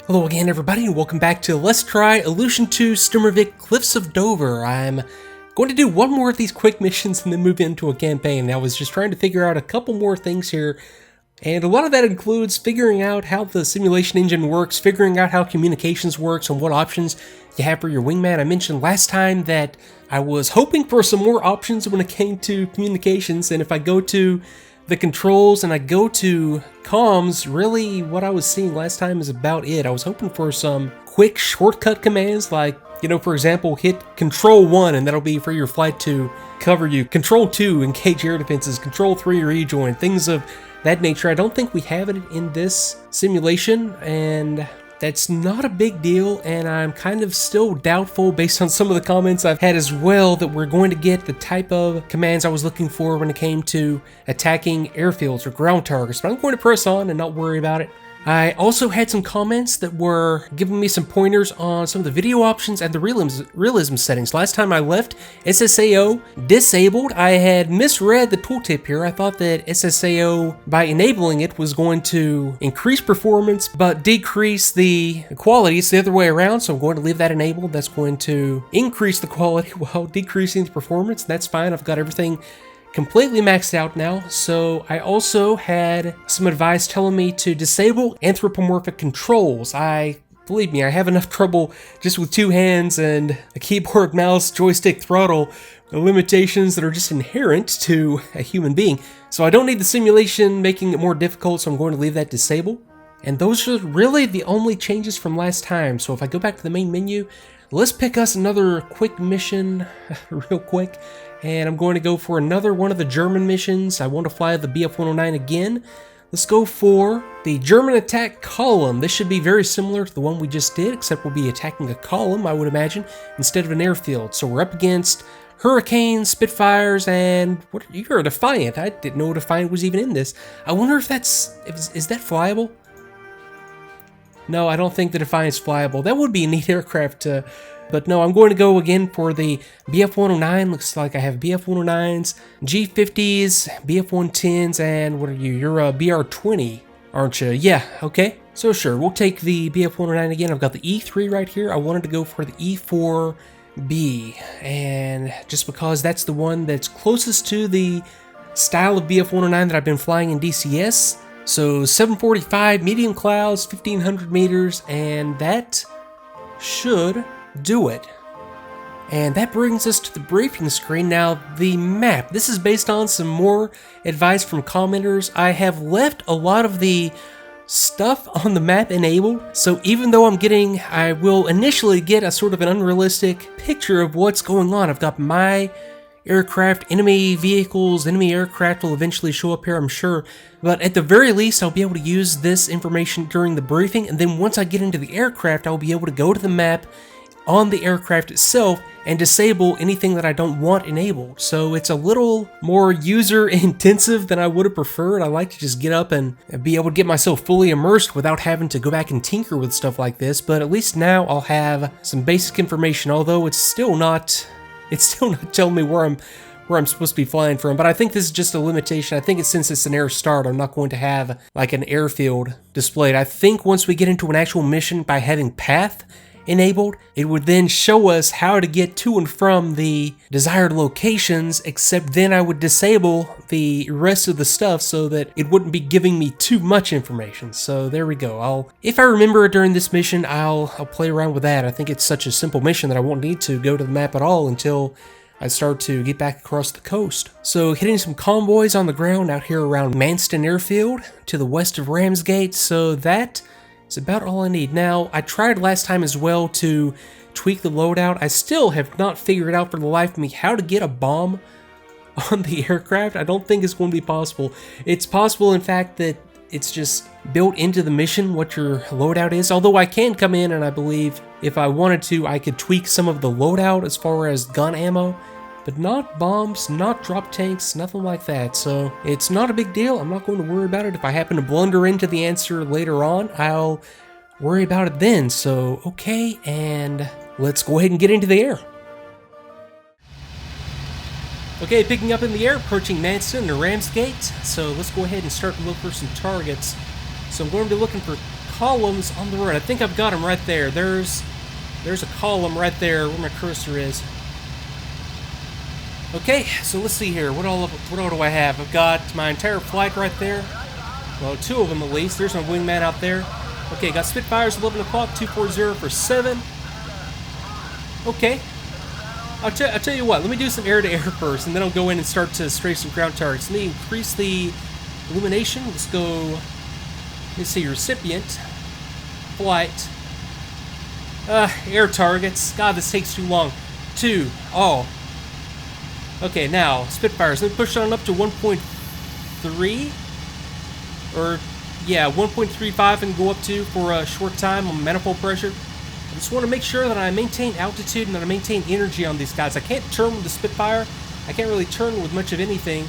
Hello again everybody and welcome back to Let's Try Il-2 Sturmovik Cliffs of Dover. I'm going to do one more of these quick missions and then move into a campaign. I was just trying to figure out a couple more things here, and a lot of that includes figuring out how the simulation engine works, figuring out how communications works, and what options you have for your wingman. I mentioned last time that I was hoping for some more options when it came to communications, and if I go to the controls and I go to comms, really what I was seeing last time is about it. I was hoping for some quick shortcut commands like, for example, hit Control 1 and that'll be for your flight to cover you. Control 2, engage air defenses. Control 3, rejoin. Things of that nature. I don't think we have it in this simulation, and that's not a big deal, and I'm kind of still doubtful based on some of the comments I've had as well that we're going to get the type of commands I was looking for when it came to attacking airfields or ground targets, but I'm going to press on and not worry about it. I also had some comments that were giving me some pointers on some of the video options and the realism settings. Last time I left SSAO disabled. I had misread the tooltip here. I thought that SSAO, by enabling it, was going to increase performance but decrease the quality. It's the other way around, so I'm going to leave that enabled. That's going to increase the quality while decreasing the performance. That's fine. I've got everything completely maxed out now. So I also had some advice telling me to disable anthropomorphic controls. Believe me, I have enough trouble just with two hands and a keyboard, mouse, joystick, throttle, the limitations that are just inherent to a human being. So I don't need the simulation making it more difficult, so I'm going to leave that disabled. And those are really the only changes from last time. So if I go back to the main menu, let's pick us another quick mission real quick. And I'm going to go for another one of the German missions. I want to fly the BF-109 again. Let's go for the German attack column. This should be very similar to the one we just did, except we'll be attacking a column, I would imagine, instead of an airfield. So we're up against Hurricanes, Spitfires, and you're a Defiant. I didn't know a Defiant was even in this. I wonder if is that flyable? No, I don't think the Defiant's flyable. That would be a neat aircraft to... But no, I'm going to go again for the BF-109. Looks like I have BF-109s, G50s, BF-110s, and what are you? You're a BR-20, aren't you? Yeah, okay. So sure, we'll take the BF-109 again. I've got the E3 right here. I wanted to go for the E4B, and just because that's the one that's closest to the style of BF-109 that I've been flying in DCS. So 745, medium clouds, 1500 meters, and that should do it. And that brings us to the briefing screen. Now, the map. This is based on some more advice from commenters. I have left a lot of the stuff on the map enabled, so even though I will initially get a sort of an unrealistic picture of what's going on. I've got my aircraft, enemy vehicles, enemy aircraft will eventually show up here, I'm sure. But at the very least, I'll be able to use this information during the briefing, and then once I get into the aircraft, I'll be able to go to the map on the aircraft itself and disable anything that I don't want enabled. So it's a little more user intensive than I would have preferred. I like to just get up and be able to get myself fully immersed without having to go back and tinker with stuff like this. But at least now I'll have some basic information, although it's still not telling me where I'm supposed to be flying from. But I think this is just a limitation. I think since it's an air start, I'm not going to have like an airfield displayed. I think once we get into an actual mission, by having path enabled, it would then show us how to get to and from the desired locations, except then I would disable the rest of the stuff so that it wouldn't be giving me too much information. So there we go. If I remember during this mission, I'll play around with that. I think it's such a simple mission that I won't need to go to the map at all until I start to get back across the coast. So hitting some convoys on the ground out here around Manston Airfield to the west of Ramsgate, so that is about all I need. Now, I tried last time as well to tweak the loadout. I still have not figured out for the life of me how to get a bomb on the aircraft. I don't think it's going to be possible. It's possible, in fact, that it's just built into the mission what your loadout is, although I can come in and I believe if I wanted to, I could tweak some of the loadout as far as gun ammo, but not bombs, not drop tanks, nothing like that. So it's not a big deal. I'm not going to worry about it. If I happen to blunder into the answer later on, I'll worry about it then. So, okay, and let's go ahead and get into the air. Okay, picking up in the air, approaching Manston or Ramsgate. So let's go ahead and start to look for some targets. So I'm going to be looking for columns on the road. I think I've got them right there. There's a column right there where my cursor is. Okay, so let's see here. What all do I have? I've got my entire flight right there. Well, 2 of them at least. There's my wingman out there. Okay, got Spitfires 11 o'clock, 240 for 7. Okay. I'll tell you what, let me do some air-to-air first, and then I'll go in and start to strafe some ground targets. Let me increase the illumination. Let's go, let's see, recipient, flight, air targets. God, this takes too long. 2, oh. Okay, now, Spitfires. Let me push on up to 1.3, or, yeah, 1.35 and go up to for a short time on manifold pressure. I just want to make sure that I maintain altitude and that I maintain energy on these guys. I can't turn with the Spitfire. I can't really turn with much of anything,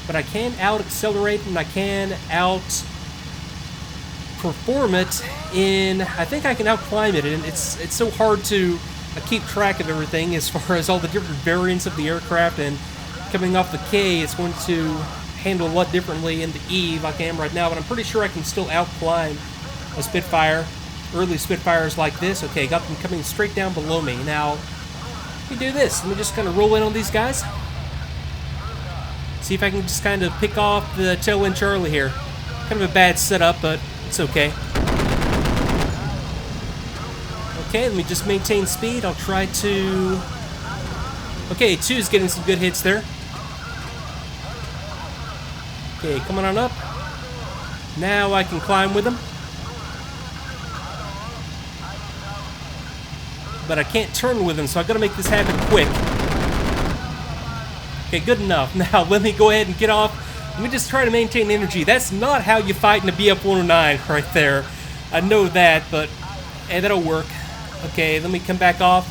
but I can out-accelerate and I can out-perform it in... I think I can out-climb it, and it's so hard to keep track of everything as far as all the different variants of the aircraft, and coming off the K, it's going to handle a lot differently in the E like I am right now, but I'm pretty sure I can still out-climb a Spitfire. Early Spitfires like this. Okay, got them coming straight down below me. Now, let me do this. Let me just kind of roll in on these guys. See if I can just kind of pick off the tailwind Charlie here. Kind of a bad setup, but it's okay. Okay, let me just maintain speed. I'll try to... Okay, 2 is getting some good hits there. Okay, coming on up. Now I can climb with them. But I can't turn with them, so I've got to make this happen quick. Okay, good enough. Now, let me go ahead and get off. Let me just try to maintain energy. That's not how you fight in a BF-109 right there. I know that, but hey, that'll work. Okay, let me come back off.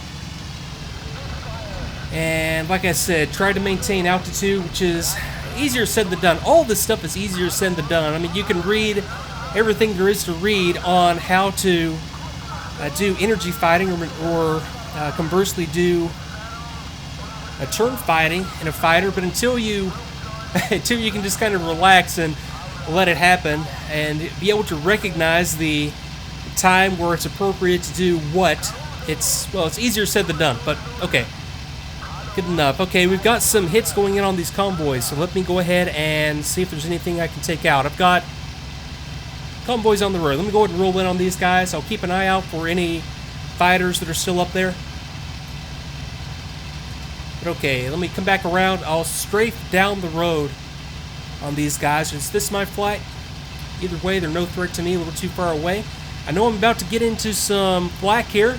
And like I said, try to maintain altitude, which is easier said than done. All this stuff is easier said than done. I mean, you can read everything there is to read on how to do energy fighting, or conversely do a turn fighting in a fighter, but until you can just kind of relax and let it happen and be able to recognize the time where it's appropriate to do what, it's easier said than done, but okay. Good enough. Okay, we've got some hits going in on these convoys, so let me go ahead and see if there's anything I can take out. I've got convoys on the road. Let me go ahead and roll in on these guys. I'll keep an eye out for any fighters that are still up there. But okay, let me come back around. I'll strafe down the road on these guys. Is this my flight? Either way, they're no threat to me, a little too far away. I know I'm about to get into some flak here.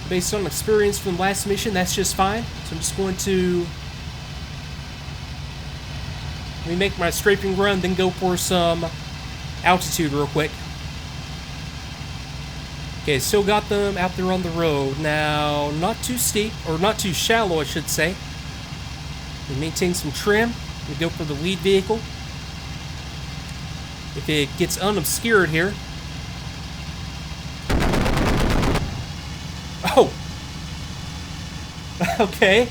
Based on experience from the last mission, that's just fine. So I'm just going to... Let me make my strafing run, then go for some altitude real quick. Okay, still got them out there on the road. Now, not too steep, or not too shallow, I should say. We maintain some trim. We go for the lead vehicle. If it gets unobscured here. Oh! Okay.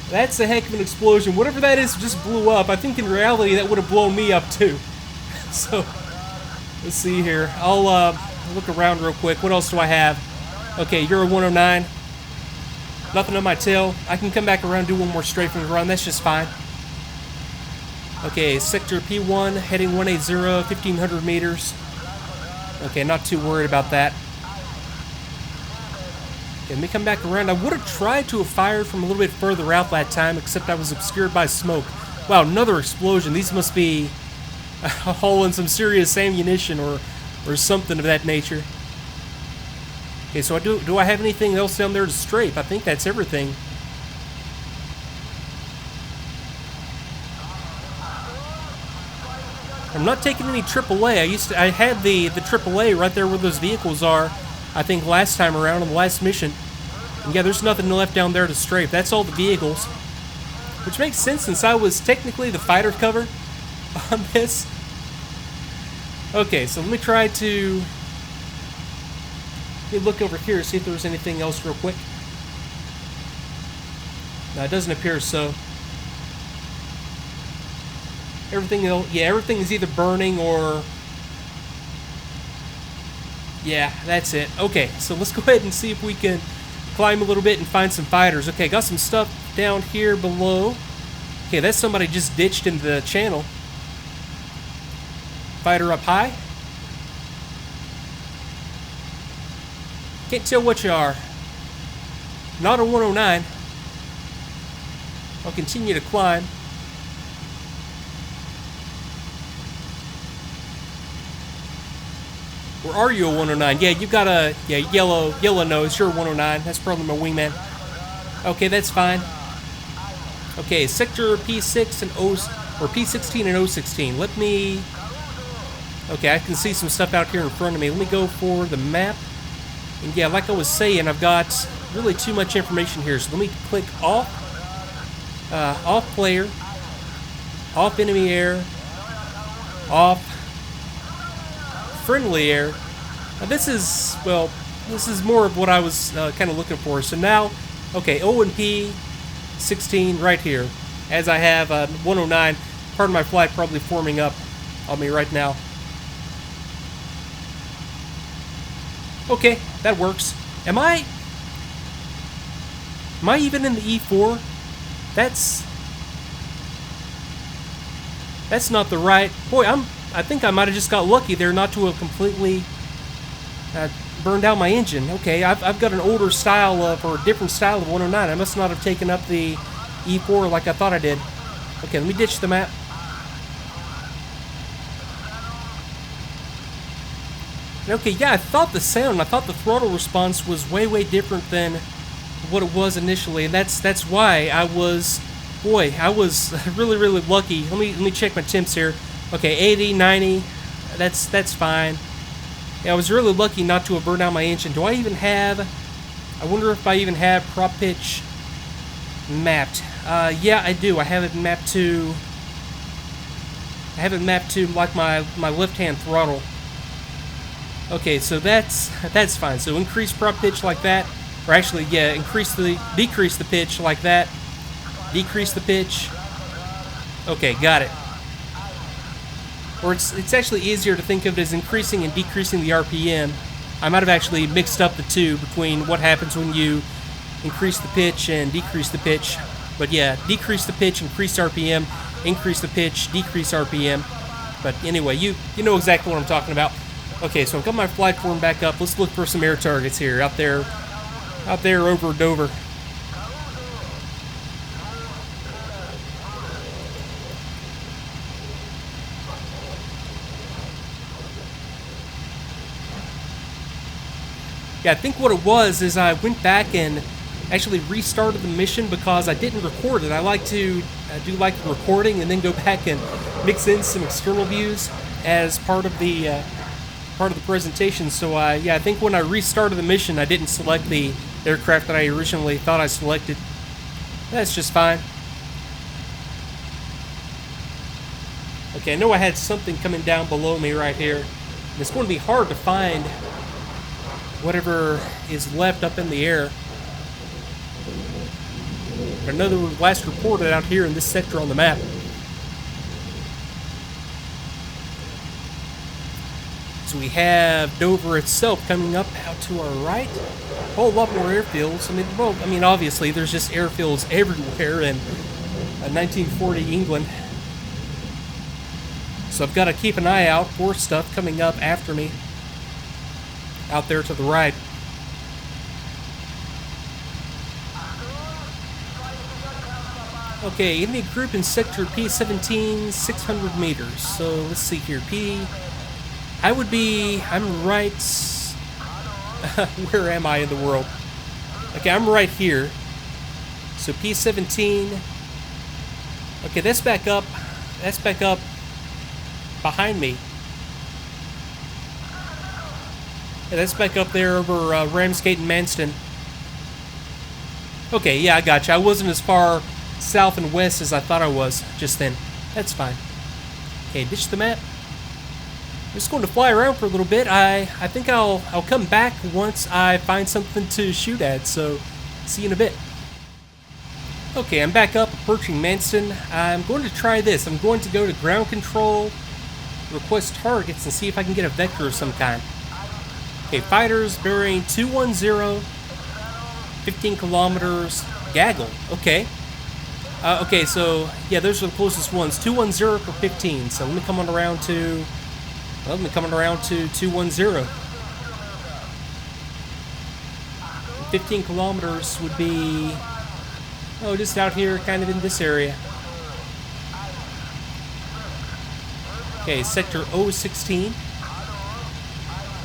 That's a heck of an explosion. Whatever that is just blew up. I think in reality that would have blown me up too. So, let's see here. I'll look around real quick. What else do I have? Okay, Euro 109. Nothing on my tail. I can come back around and do one more strafing run. That's just fine. Okay, Sector P1, heading 180, 1,500 meters. Okay, not too worried about that. Okay, let me come back around. I would have tried to have fired from a little bit further out that time, except I was obscured by smoke. Wow, another explosion. These must be hauling some serious ammunition or something of that nature. Okay, so do I have anything else down there to strafe? I think that's everything. I'm not taking any AAA. I had the AAA right there where those vehicles are. I think last time around on the last mission. And yeah, there's nothing left down there to strafe. That's all the vehicles. Which makes sense since I was technically the fighter cover on this. Okay, so let me try to... Let me look over here, see if there's anything else real quick. No, it doesn't appear so. Everything is either burning or Yeah, that's it. Okay, so let's go ahead and see if we can climb a little bit and find some fighters. Okay, got some stuff down here below. Okay, that's somebody just ditched in the channel. Fighter up high. Can't tell what you are. Not a 109. I'll continue to climb. Or are you a 109? Yeah, you got a yellow nose. You're a 109. That's probably my wingman. Okay, that's fine. Okay, sector P6 and O, or P16 and O16. Let me. Okay, I can see some stuff out here in front of me. Let me go for the map. And yeah, like I was saying, I've got really too much information here. So let me click off, off player, off enemy air, off friendly air. Now this is, well, this is more of what I was kind of looking for. So now, okay, O and P 16 right here. As I have 109, part of my flight probably forming up on me right now. Okay, that works. Am I even in the E4? That's not the right. Boy, I think I might have just got lucky there not to have completely burned out my engine. Okay, I've got an older style of, or a different style of 109. I must not have taken up the E4 like I thought I did. Okay, let me ditch the map. Okay, yeah, I thought the throttle response was way different than what it was initially, and that's why I was really lucky. Let me check my temps here. Okay, 80, 90, that's fine. Yeah, I was really lucky not to have burned out my engine. Do I even have? I wonder if I even have prop pitch mapped. Yeah, I do. I have it mapped to like my left-hand throttle. Okay, so that's fine. So increase prop pitch like that, or actually, yeah, decrease the pitch like that. Decrease the pitch. Okay, got it. Or it's actually easier to think of it as increasing and decreasing the RPM. I might have actually mixed up the two between what happens when you increase the pitch and decrease the pitch. But yeah, decrease the pitch, increase RPM, increase the pitch, decrease RPM. But anyway, you know exactly what I'm talking about. Okay, so I've got my flight form back up. Let's look for some air targets here out there over Dover. Yeah, I think what it was is I went back and actually restarted the mission because I didn't record it. I do like the recording and then go back and mix in some external views as part of the presentation. So yeah, I think when I restarted the mission, I didn't select the aircraft that I originally thought I selected. That's just fine. Okay, I know I had something coming down below me right here. And it's going to be hard to find whatever is left up in the air. Another was last reported out here in this sector on the map. So we have Dover itself coming up out to our right. A whole lot more airfields. I mean, obviously there's just airfields everywhere in 1940 England. So I've got to keep an eye out for stuff coming up after me out there to the right. Okay, enemy group in sector P17, 600 meters. So let's see here. I'm right. Where am I in the world? Okay, I'm right here. So P17. Okay, that's back up. That's back up behind me. Yeah, that's back up there over Ramsgate and Manston. Okay, yeah, I gotcha. I wasn't as far south and west as I thought I was just then. That's fine. Okay, ditch the map. I'm just going to fly around for a little bit. I think I'll come back once I find something to shoot at, so see you in a bit. Okay, I'm back up, approaching Manston. I'm going to try this. I'm going to go to ground control, request targets, and see if I can get a vector of some kind. Okay, fighters bearing 210, 15 kilometers, gaggle. Okay. Okay, so yeah, those are the closest ones. 210 for 15. So let me come on around to. Well, let me come on around to 210. 15 kilometers would be. Oh, just out here, kind of in this area. Okay, sector 016.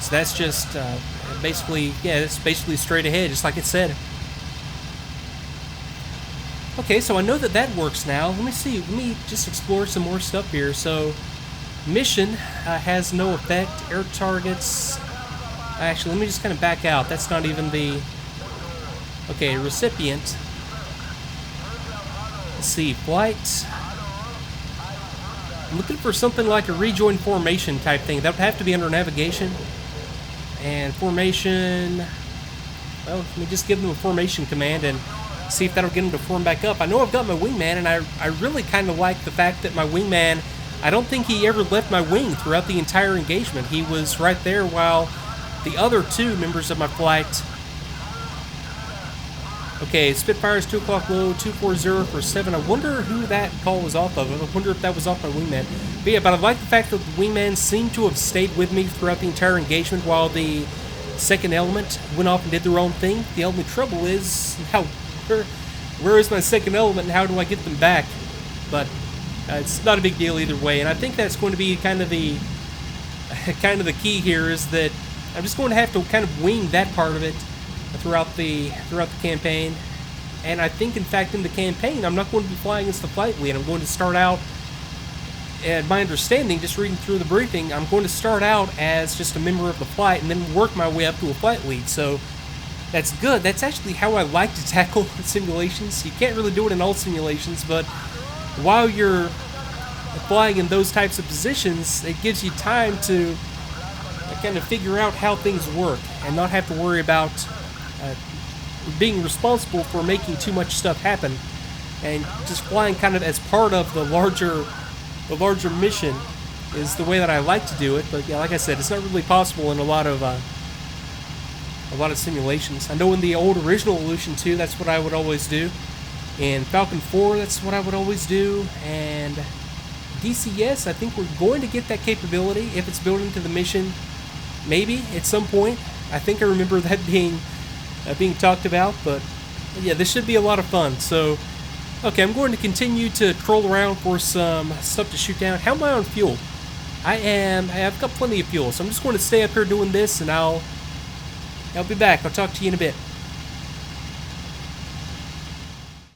So that's just basically, yeah, it's basically straight ahead, just like it said. Okay, so I know that that works now. Let me see. Let me just explore some more stuff here. So, mission has no effect. Air targets. Actually, let me just kind of back out. That's not even the. Okay, recipient. Let's see. Flight. I'm looking for something like a rejoin formation type thing. That would have to be under navigation. And formation. Well, let me just give them a formation command and see if that'll get him to form back up. I know I've got my wingman, and I really kind of like the fact that my wingman, I don't think he ever left my wing throughout the entire engagement. He was right there while the other two members of my flight. Okay, Spitfire's 2 o'clock low, 240 for 7. I wonder who that call was off of. I wonder if that was off my wingman. But yeah, but I like the fact that the wingman seemed to have stayed with me throughout the entire engagement while the second element went off and did their own thing. The only trouble is how. Where is my second element and how do I get them back? But it's not a big deal either way, and I think that's going to be kind of the key here, is that I'm just going to have to kind of wing that part of it throughout the campaign. And I think, in fact, in the campaign, I'm not going to be flying as the flight lead. I'm going to start out, and my understanding, just reading through the briefing, I'm going to start out as just a member of the flight and then work my way up to a flight lead. So that's good. That's actually how I like to tackle simulations. You can't really do it in all simulations, but while you're flying in those types of positions, it gives you time to kind of figure out how things work and not have to worry about being responsible for making too much stuff happen, and just flying kind of as part of the larger mission is the way that I like to do it. But yeah, like I said, it's not really possible in a lot of simulations. I know in the old original Illusion 2, that's what I would always do. In Falcon 4, that's what I would always do. And DCS, I think we're going to get that capability if it's built into the mission. Maybe at some point. I think I remember that being talked about. But yeah, this should be a lot of fun. So, okay, I'm going to continue to troll around for some stuff to shoot down. How am I on fuel? I've got plenty of fuel, so I'm just going to stay up here doing this, and I'll be back. I'll talk to you in a bit.